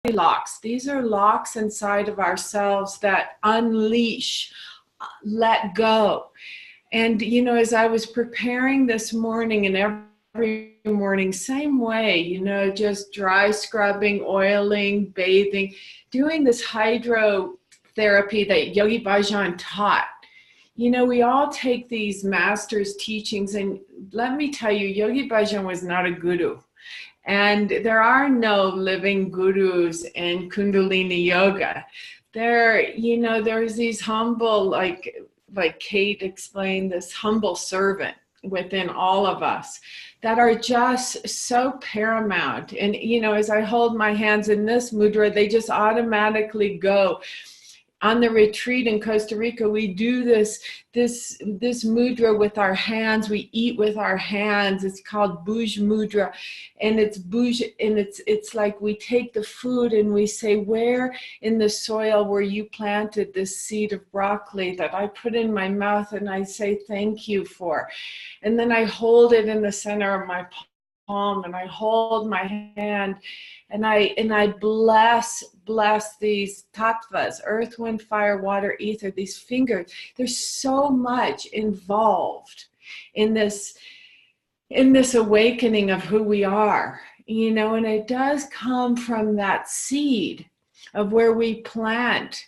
locks. These are locks inside of ourselves that unleash, let go. And, you know, as I was preparing this morning, and every morning, same way, you know, just dry scrubbing, oiling, bathing, doing this hydrotherapy that Yogi Bhajan taught. You know, we all take these master's teachings, and let me tell you, Yogi Bhajan was not a guru. And there are no living gurus in Kundalini Yoga. There, you know, there's these humble, like Kate explained, this humble servant within all of us that are just so paramount. And, you know, as I hold my hands in this mudra, they just automatically go. On the retreat in Costa Rica, we do this mudra with our hands. We eat with our hands. It's called Bhuj Mudra, and it's like we take the food and we say, where in the soil were you planted this seed of broccoli that I put in my mouth, and I say thank you for, and then I hold it in the center of my palm, and I hold my hand, and I bless these tattvas, earth, wind, fire, water, ether, these fingers. There's so much involved in this awakening of who we are, you know, and it does come from that seed of where we plant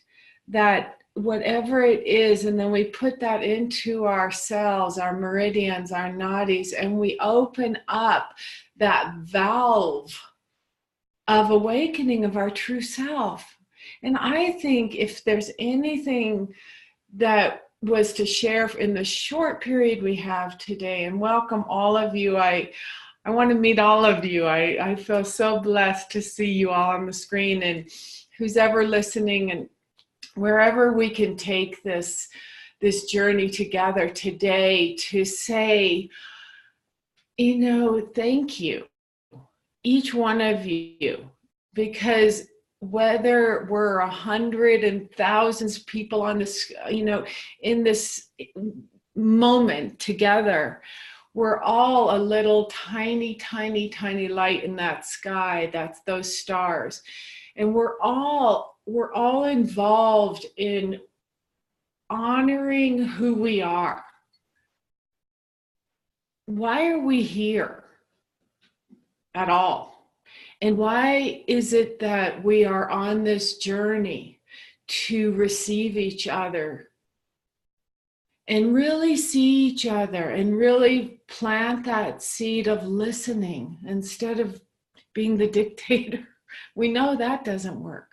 that whatever it is, and then we put that into our cells, our meridians, our nadis, and we open up that valve of awakening of our true self. And I think if there's anything that was to share in the short period we have today, and welcome all of you. I want to meet all of you. I feel so blessed to see you all on the screen, and who's ever listening, and wherever we can take this journey together today to say, you know, thank you, each one of you, because whether we're 100 and thousands of people on this, you know, in this moment together, we're all a little tiny light in that sky. That's those stars, and we're all involved in honoring who we are. Why are we here at all? And why is it that we are on this journey to receive each other and really see each other and really plant that seed of listening instead of being the dictator? We know that doesn't work.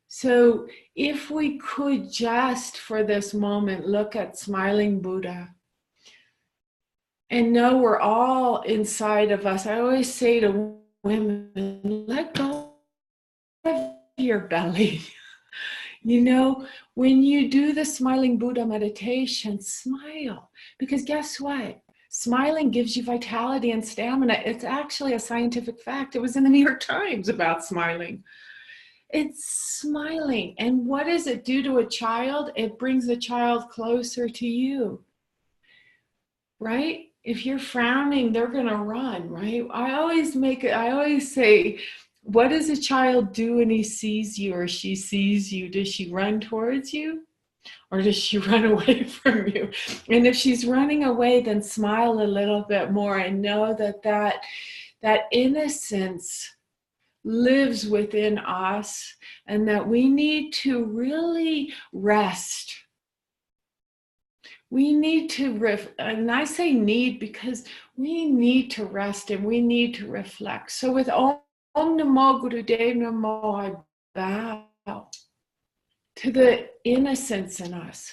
So if we could just for this moment look at smiling Buddha and know we're all inside of us. I always say to women, let go of your belly. You know, when you do the smiling Buddha meditation, smile. Because guess what? Smiling gives you vitality and stamina. It's actually a scientific fact. It was in the New York Times about smiling. It's smiling. And what does it do to a child? It brings the child closer to you, right? If you're frowning, they're going to run, right? I always say, what does a child do when he sees you or she sees you? Does she run towards you or does she run away from you? And if she's running away, then smile a little bit more and know that innocence lives within us and that we need to really rest. We need to, and I say need because we need to rest and we need to reflect. So with Om Namo Gurudev Namo, I bow to the innocence in us,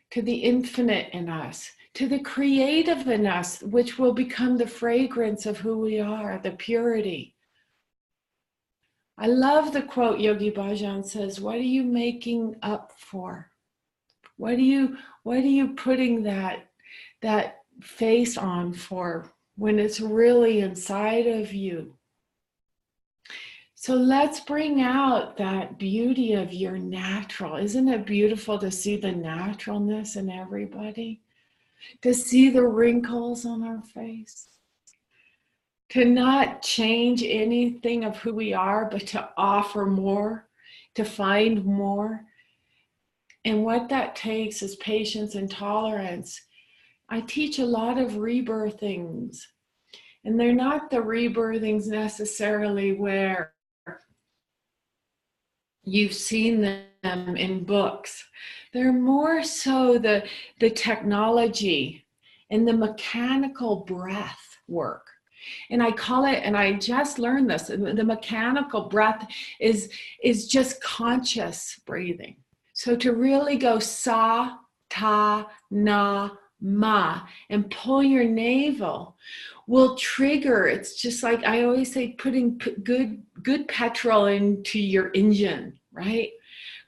to the infinite in us, to the creative in us, which will become the fragrance of who we are, the purity. I love the quote Yogi Bhajan says, what are you making up for? What are you putting that face on for when it's really inside of you? So let's bring out that beauty of your natural. Isn't it beautiful to see the naturalness in everybody? To see the wrinkles on our face? to not change anything of who we are, but to offer more, to find more. And what that takes is patience and tolerance. I teach a lot of rebirthings, and they're not the rebirthings necessarily where you've seen them in books. They're more so the technology and the mechanical breath work. And I call it, and I just learned this, the mechanical breath is just conscious breathing. So to really go sa, ta, na, ma, and pull your navel will trigger. It's just like I always say, putting good petrol into your engine, right?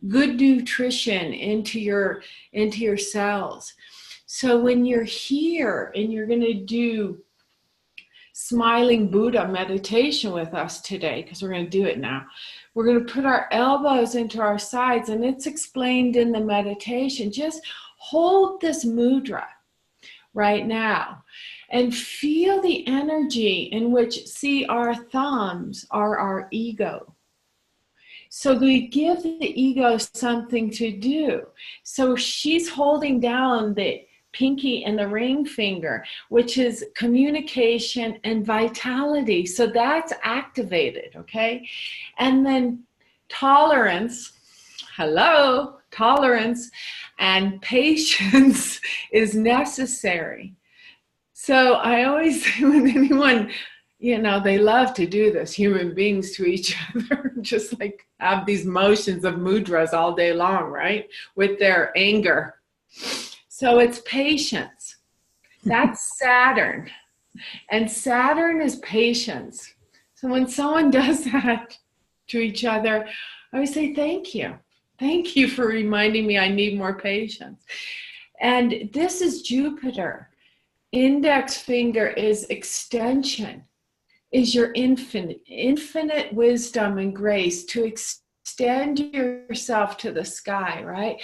Good nutrition into your cells. So when you're here and you're going to do Smiling Buddha meditation with us today, because we're going to do it now. We're going to put our elbows into our sides, and it's explained in the meditation. Just hold this mudra right now and feel the energy in which, see, our thumbs are our ego. So we give the ego something to do. So she's holding down the pinky and the ring finger, which is communication and vitality. So that's activated, okay? And then tolerance, tolerance and patience is necessary. So I always say when anyone, they love to do this, human beings to each other, just like have these motions of mudras all day long, right? With their anger. So it's patience. That's Saturn. And Saturn is patience. So when someone does that to each other, I always say, thank you. Thank you for reminding me I need more patience. And this is Jupiter. Index finger is extension, is your infinite wisdom and grace to extend yourself to the sky, right?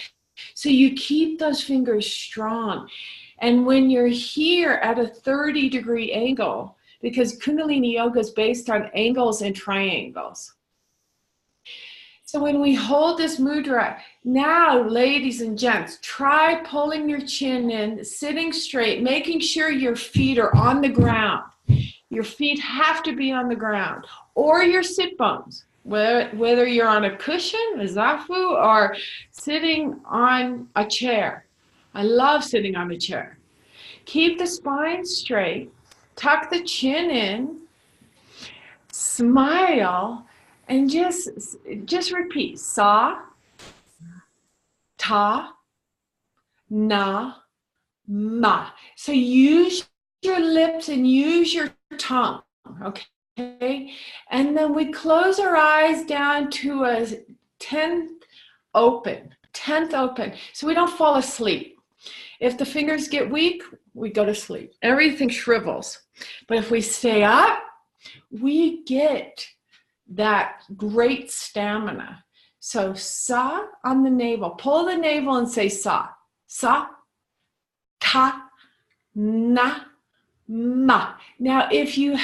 So you keep those fingers strong. And when you're here at a 30-degree angle, because Kundalini Yoga is based on angles and triangles. So when we hold this mudra, now, ladies and gents, try pulling your chin in, sitting straight, making sure your feet are on the ground. Your feet have to be on the ground, or your sit bones. Whether you're on a cushion, a zafu, or sitting on a chair. I love sitting on a chair. Keep the spine straight, tuck the chin in, smile, and just repeat. Sa, ta, na, ma. So use your lips and use your tongue, okay? And then we close our eyes down to a 10th open, so we don't fall asleep. If the fingers get weak, we go to sleep. Everything shrivels. But if we stay up, we get that great stamina. So sa on the navel. Pull the navel and say sa. Sa, ta, na, ma. Now, if you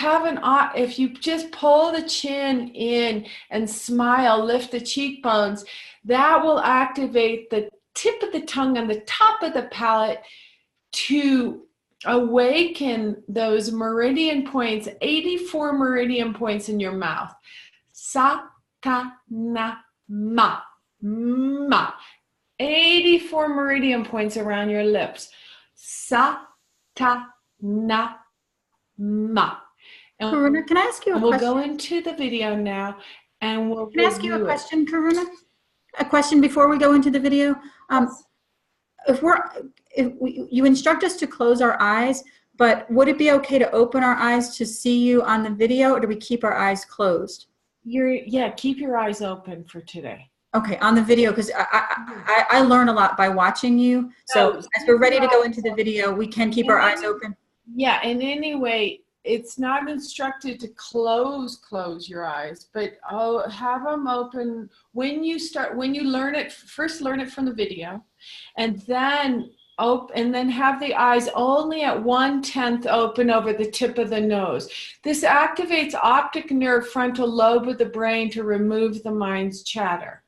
just pull the chin in and smile, lift the cheekbones, that will activate the tip of the tongue and the top of the palate to awaken those meridian points, 84 meridian points in your mouth. Sa, ta, na, ma, ma. 84 meridian points around your lips. Sa, ta, na, ma. And Karuna, can I ask you a question? We'll go into the video now, and we'll Can I ask you a question, Karuna? A question before we go into the video. You instruct us to close our eyes, but would it be okay to open our eyes to see you on the video, or do we keep our eyes closed? Keep your eyes open for today. Okay, on the video, because I learn a lot by watching you. So as we're ready to go into the video, we can keep our eyes open. Yeah, and anyway, it's not instructed to close your eyes, but have them open when you learn it. First learn it from the video, and then open, and then have the eyes only at 1/10 open over the tip of the nose. This activates optic nerve frontal lobe of the brain to remove the mind's chatter.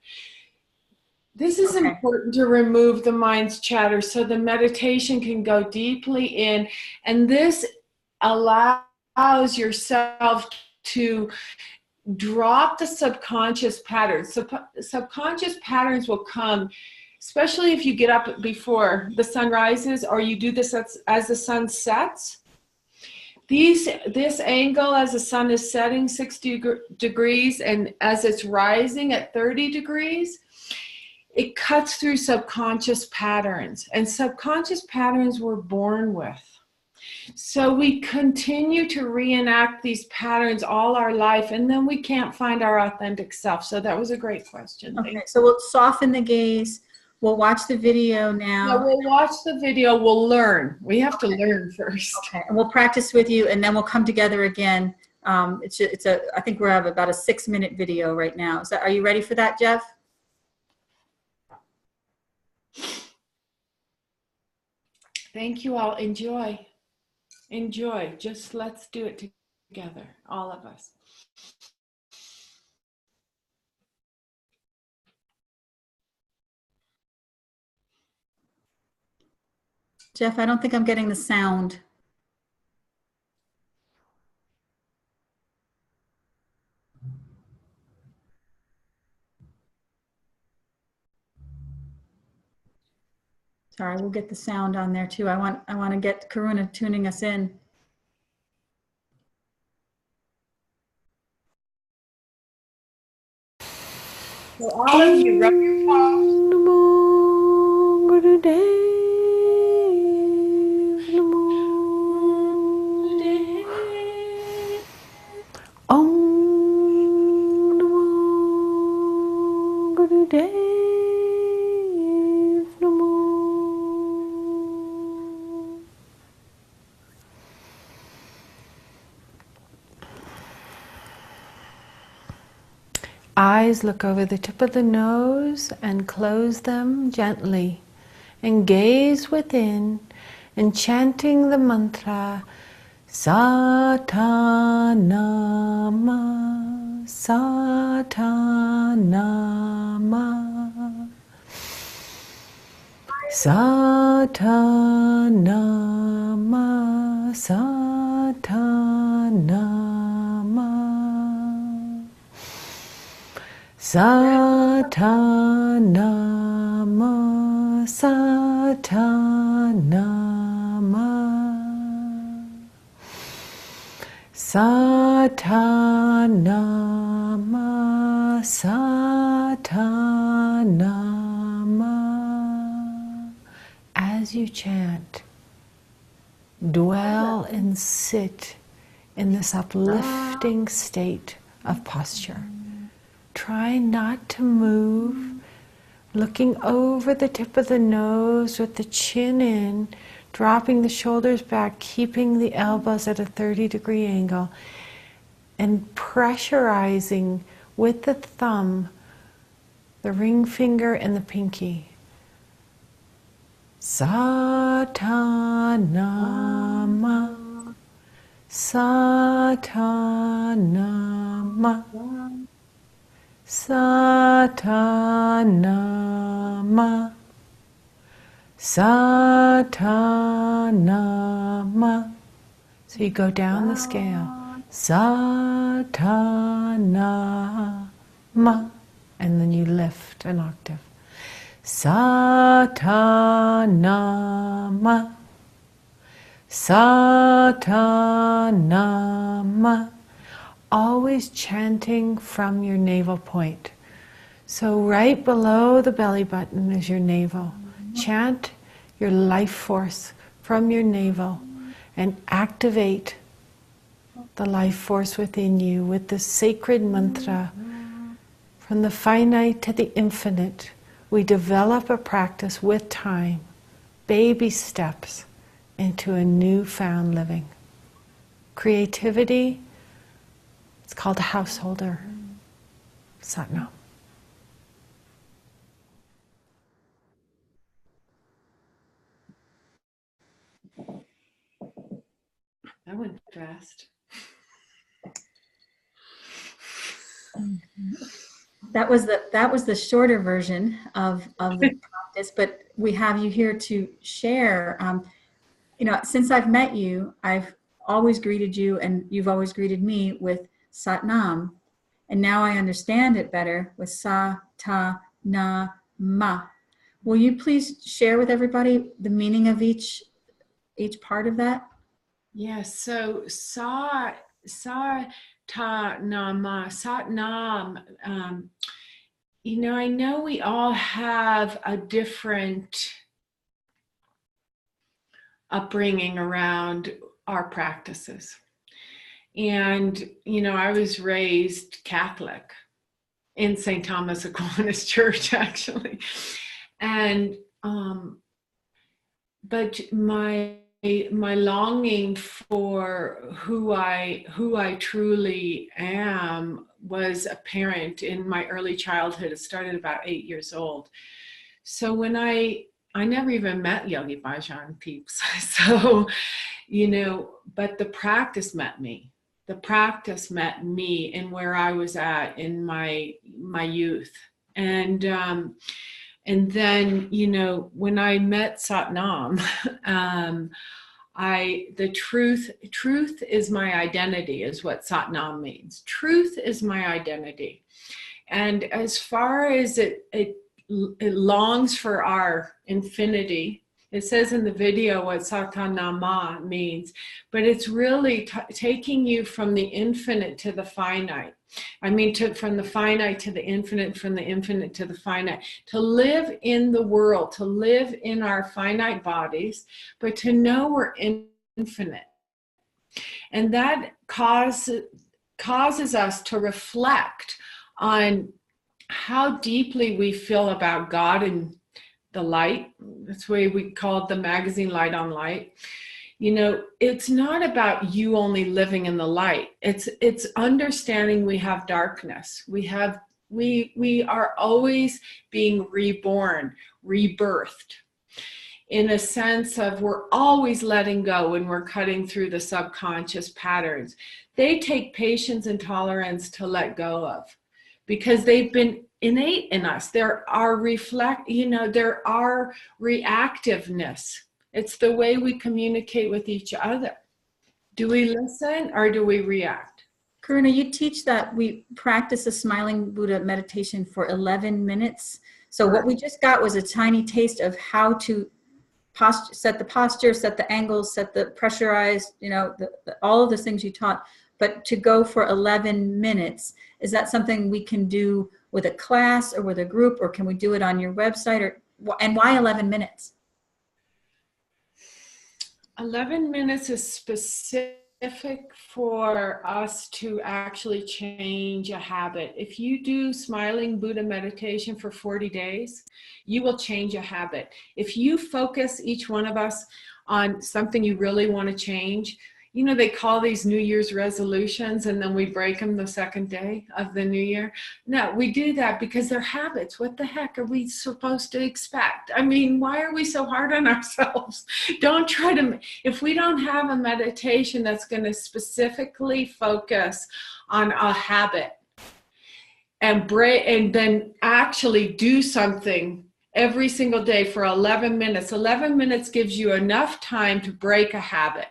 This is important to remove the mind's chatter so the meditation can go deeply in, and this allows yourself to drop the subconscious patterns. Subconscious patterns will come, especially if you get up before the sun rises, or you do this as the sun sets. This angle as the sun is setting 60 degrees and as it's rising at 30 degrees, it cuts through subconscious patterns, and subconscious patterns we're born with. So we continue to reenact these patterns all our life, and then we can't find our authentic self. So that was a great question. Okay, so we'll soften the gaze. We'll watch the video now. Yeah, we'll watch the video. We'll learn. We have to learn first. Okay, and we'll practice with you, and then we'll come together again. I think we have about a 6-minute video right now. Are you ready for that, Jeff? Thank you all. Enjoy. Enjoy. Just let's do it together, all of us. Jeff, I don't think I'm getting the sound. Sorry, we'll get the sound on there too. I want to get Karuna tuning us in. So all of you, rub your palms. Eyes look over the tip of the nose and close them gently, and gaze within, and chanting the mantra Satanama, Satanama, Satanama, Satanama. Satanama, Satanama, Satanama, Satanama. As you chant, dwell and sit in this uplifting state of posture. Try not to move, looking over the tip of the nose with the chin in, dropping the shoulders back, keeping the elbows at a 30-degree angle, and pressurizing with the thumb, the ring finger and the pinky. Satanama, Satanama, Satanama, Satanama. So you go down the scale. Satanama. And then you lift an octave. Satanama. Satanama. Always chanting from your navel point. So right below the belly button is your navel. Chant your life force from your navel and activate the life force within you with the sacred mantra. From the finite to the infinite, we develop a practice with time, baby steps into a newfound living. Creativity, it's called a householder. Satnam. best. That was the shorter version of the practice, but we have you here to share. Since I've met you, I've always greeted you, and you've always greeted me with Sat Nam, and now I understand it better with Sa Ta Na Ma. Will you please share with everybody the meaning of each part of that? Yes. So Sa Ta Na Ma, Sat Nam. I know we all have a different upbringing around our practices. And, I was raised Catholic in St. Thomas Aquinas Church, actually. And, but my longing for who I truly am was apparent in my early childhood. It started about 8 years old. So when I never even met Yogi Bhajan peeps. So, but the practice met me. The practice met me in where I was at in my youth. And then, when I met Satnam, the truth is my identity is what Satnam means. Truth is my identity. And as far as it longs for our infinity. It says in the video what Satanama means, but it's really taking you from the infinite to the finite. I mean, from the finite to the infinite, from the infinite to the finite. To live in the world, to live in our finite bodies, but to know we're infinite. And that causes us to reflect on how deeply we feel about God and the light. That's why we call it the magazine Light on Light. It's not about you only living in the light. It's understanding we have darkness. We are always being reborn, rebirthed, in a sense of we're always letting go when we're cutting through the subconscious patterns. They take patience and tolerance to let go of, because they've been innate in us. They're our they're our reactiveness. It's the way we communicate with each other. Do we listen or do we react? Karuna, you teach that we practice a smiling Buddha meditation for 11 minutes. So what we just got was a tiny taste of how to set the posture, set the angles, set the pressurized, all of the things you taught. But to go for 11 minutes, is that something we can do with a class or with a group, or can we do it on your website? And why 11 minutes? 11 minutes is specific for us to actually change a habit. If you do smiling Buddha meditation for 40 days, you will change a habit. If you focus, each one of us, on something you really want to change, they call these New Year's resolutions, and then we break them the second day of the new year. No, we do that because they're habits. What the heck are we supposed to expect? I mean, why are we so hard on ourselves? Don't try to, if we don't have a meditation that's going to specifically focus on a habit and then actually do something every single day for 11 minutes. 11 minutes gives you enough time to break a habit.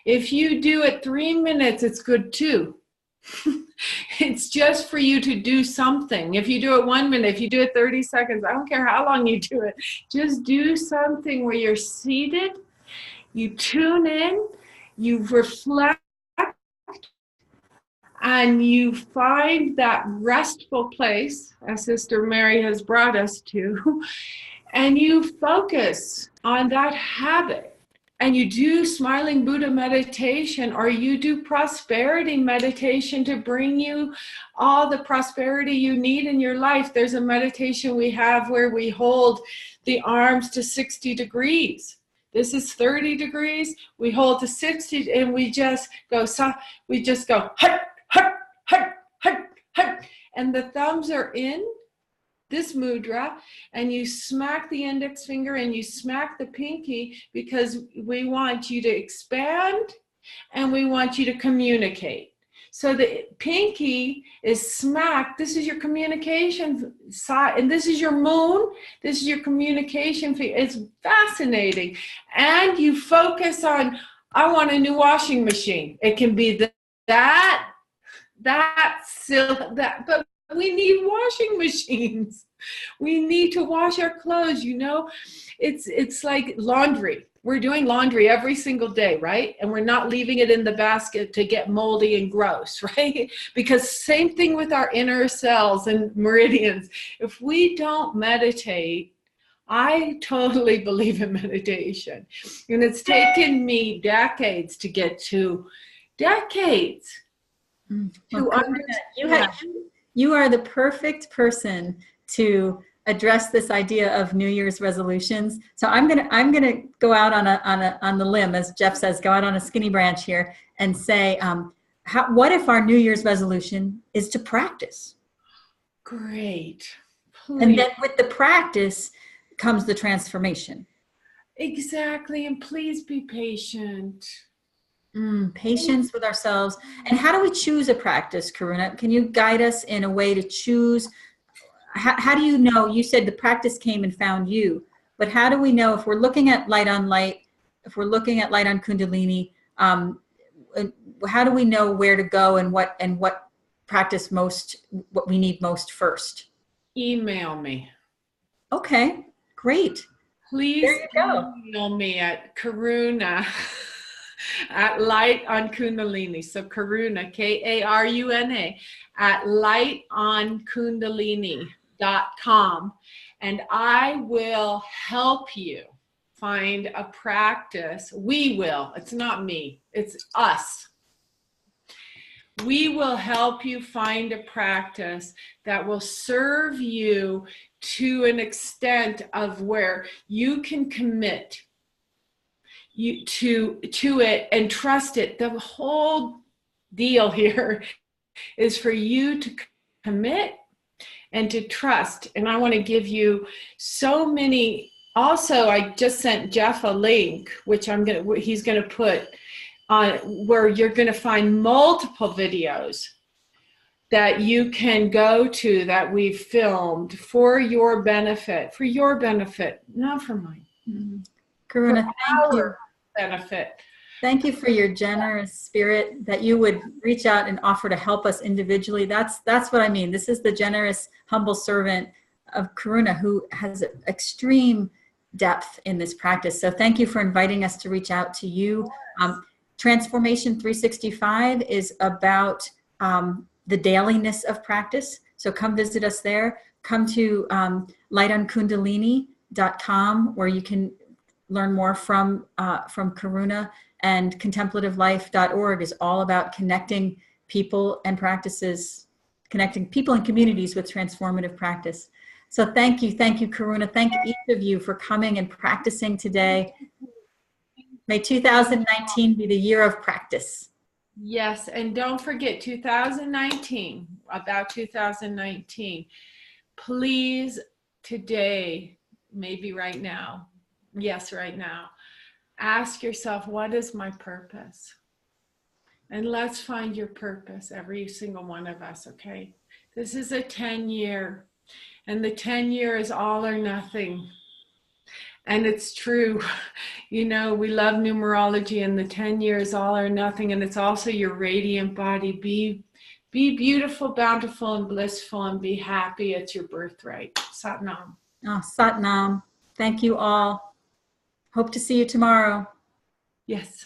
If you do it 3 minutes, it's good too. It's just for you to do something. If you do it 1 minute, if you do it 30 seconds, I don't care how long you do it. Just do something where you're seated, you tune in, you reflect, and you find that restful place, as Sister Mary has brought us to, and you focus on that habit. And you do smiling Buddha meditation, or you do prosperity meditation to bring you all the prosperity you need in your life. There's a meditation we have where we hold the arms to 60 degrees. This is 30 degrees. We hold to 60 and we just go, hut, hut, hut, hut, hut. And the thumbs are in this mudra, and you smack the index finger and you smack the pinky, because we want you to expand and we want you to communicate. So the pinky is smack. This is your communication side, and this is your moon. This is your communication. It's fascinating. And you focus on, I want a new washing machine. It can be silk, but we need washing machines. We need to wash our clothes, you know. It's like laundry. We're doing laundry every single day, right? And we're not leaving it in the basket to get moldy and gross, right? Because same thing with our inner cells and meridians. If we don't meditate, I totally believe in meditation. And it's taken me decades to get to, decades. Well, Karuna, you are the perfect person to address this idea of New Year's resolutions. So I'm gonna go out on the limb, as Jeff says, go out on a skinny branch here and say, what if our New Year's resolution is to practice? Great. Please. And then with the practice comes the transformation. Exactly. And please be patient. Patience with ourselves. And how do we choose a practice, Karuna? Can you guide us in a way to choose? How do you know? You said the practice came and found you, but how do we know if we're looking at light on light, if we're looking at light on Kundalini, how do we know where to go and what practice what we need most first? Email me. Okay, great. Please email me at Karuna at Light on Kundalini. So Karuna, Karuna, at lightonkundalini.com. And I will help you find a practice. We will. It's not me. It's us. We will help you find a practice that will serve you to an extent of where you can commit to it and trust it. The whole deal here is for you to commit and to trust. And I want to give you so many. Also, I just sent Jeff a link, which he's going to put on, where you're going to find multiple videos that you can go to that we've filmed for your benefit, not for mine. Karuna, thank you. Benefit. Thank you for your generous spirit that you would reach out and offer to help us individually. That's what I mean. This is the generous, humble servant of Karuna who has extreme depth in this practice. So thank you for inviting us to reach out to you. Transformation 365 is about the dailiness of practice. So come visit us there. Come to lightonkundalini.com where you can learn more from Karuna, and contemplativelife.org is all about connecting people and practices, connecting people and communities with transformative practice. So thank you, Karuna. Thank each of you for coming and practicing today. May 2019 be the year of practice. Yes, and don't forget 2019, about 2019. Please, today, maybe right now, yes, right now, ask yourself, what is my purpose? And let's find your purpose, every single one of us, okay? This is a 10-year, and the 10-year is all or nothing. And it's true. You know, we love numerology, and the 10-year is all or nothing, and it's also your radiant body. Be beautiful, bountiful, and blissful, and be happy. It's your birthright. Sat Nam. Oh, Sat Nam. Thank you all. Hope to see you tomorrow. Yes.